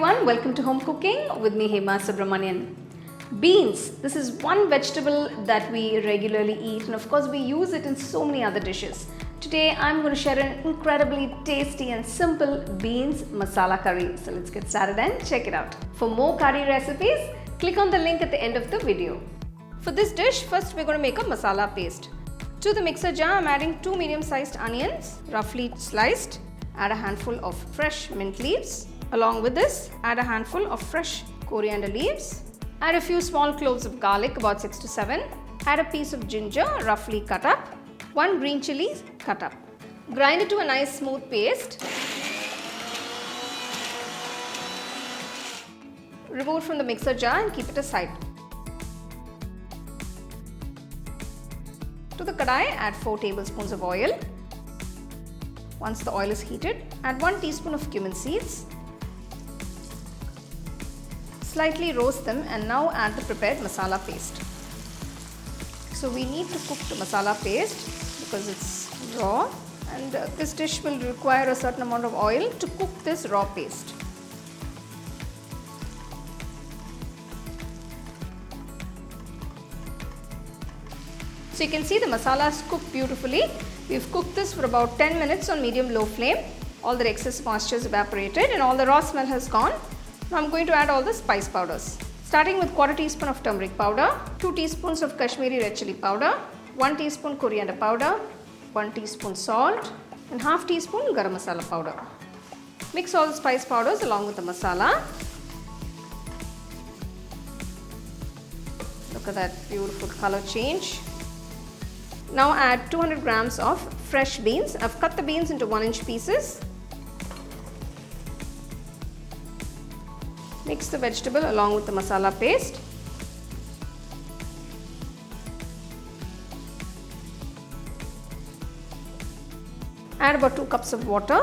everyone, welcome to Home Cooking with me Hema Subramanian. Beans, this is one vegetable that we regularly eat and of course we use it in so many other dishes. Today I'm going to share an incredibly tasty and simple beans masala curry. So let's get started and check it out. For more curry recipes, click on the link at the end of the video. For this dish, first we're going to make a masala paste. To the mixer jar, I'm adding 2 medium-sized onions, roughly sliced. Add a handful of fresh mint leaves. Along with this, add a handful of fresh coriander leaves. Add a few small cloves of garlic, about 6 to 7. Add a piece of ginger, roughly cut up. 1 green chilli, cut up. Grind it to a nice smooth paste. Remove from the mixer jar and keep it aside. To the kadai, add 4 tablespoons of oil. Once the oil is heated, add 1 teaspoon of cumin seeds. Slightly roast them and now add the prepared masala paste. So we need to cook the masala paste because it's raw, and this dish will require a certain amount of oil to cook this raw paste. So you can see the masala is cooked beautifully. We've cooked this for about 10 minutes on medium-low flame. All the excess moisture is evaporated and all the raw smell has gone. Now I'm going to add all the spice powders. Starting with 1/4 teaspoon of turmeric powder, 2 teaspoons of Kashmiri red chilli powder, 1 teaspoon coriander powder, 1 teaspoon salt and ½ teaspoon garam masala powder. Mix all the spice powders along with the masala. Look at that beautiful color change. Now add 200 grams of fresh beans. I've cut the beans into 1-inch pieces. Mix the vegetable along with the masala paste. Add about 2 cups of water.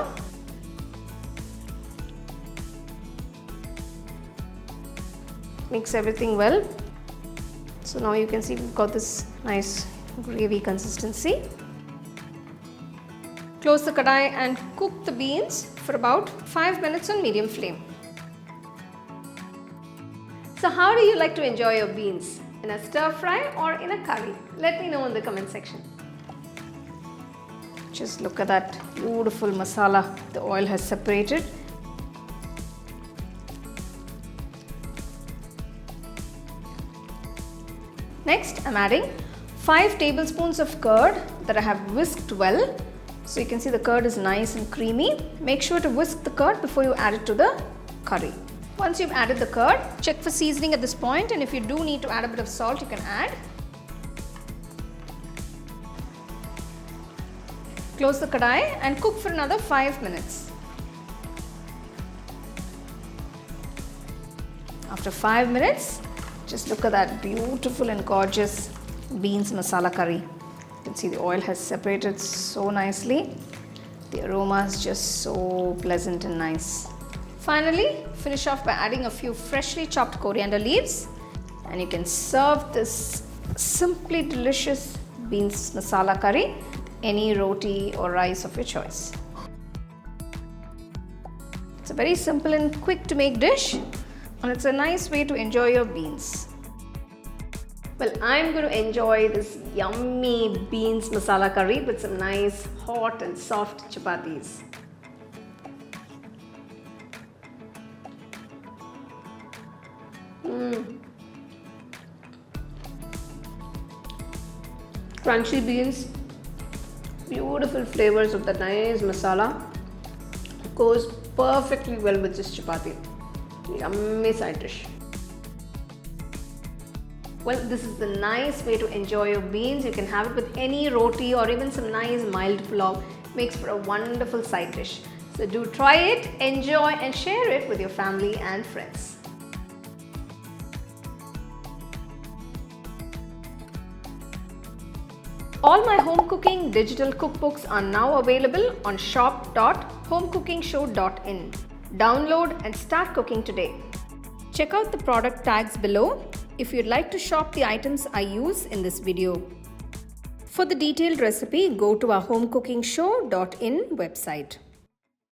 Mix everything well. So now you can see we've got this nice gravy consistency. Close the kadai and cook the beans for about 5 minutes on medium flame. So how do you like to enjoy your beans? In a stir fry or in a curry? Let me know in the comment section. Just look at that beautiful masala. The oil has separated. Next, I'm adding 5 tablespoons of curd that I have whisked well. So you can see the curd is nice and creamy. Make sure to whisk the curd before you add it to the curry. Once you've added the curd, check for seasoning at this point, and if you do need to add a bit of salt, you can add. Close the kadai and cook for another 5 minutes. After 5 minutes, just look at that beautiful and gorgeous beans masala curry. You can see the oil has separated so nicely. The aroma is just so pleasant and nice. Finally, finish off by adding a few freshly chopped coriander leaves, and you can serve this simply delicious beans masala curry any roti or rice of your choice. It's a very simple and quick to make dish, and it's a nice way to enjoy your beans. Well, I'm going to enjoy this yummy beans masala curry with some nice hot and soft chapatis. Crunchy beans, beautiful flavors of the nice masala, goes perfectly well with this chapati. Yummy side dish. Well, this is the nice way to enjoy your beans. You can have it with any roti or even some nice mild pulao. Makes for a wonderful side dish. So do try it, enjoy and share it with your family and friends. All my home cooking digital cookbooks are now available on shop.homecookingshow.in. Download and start cooking today. Check out the product tags below if you'd like to shop the items I use in this video. For the detailed recipe, go to our HomeCookingShow.in website.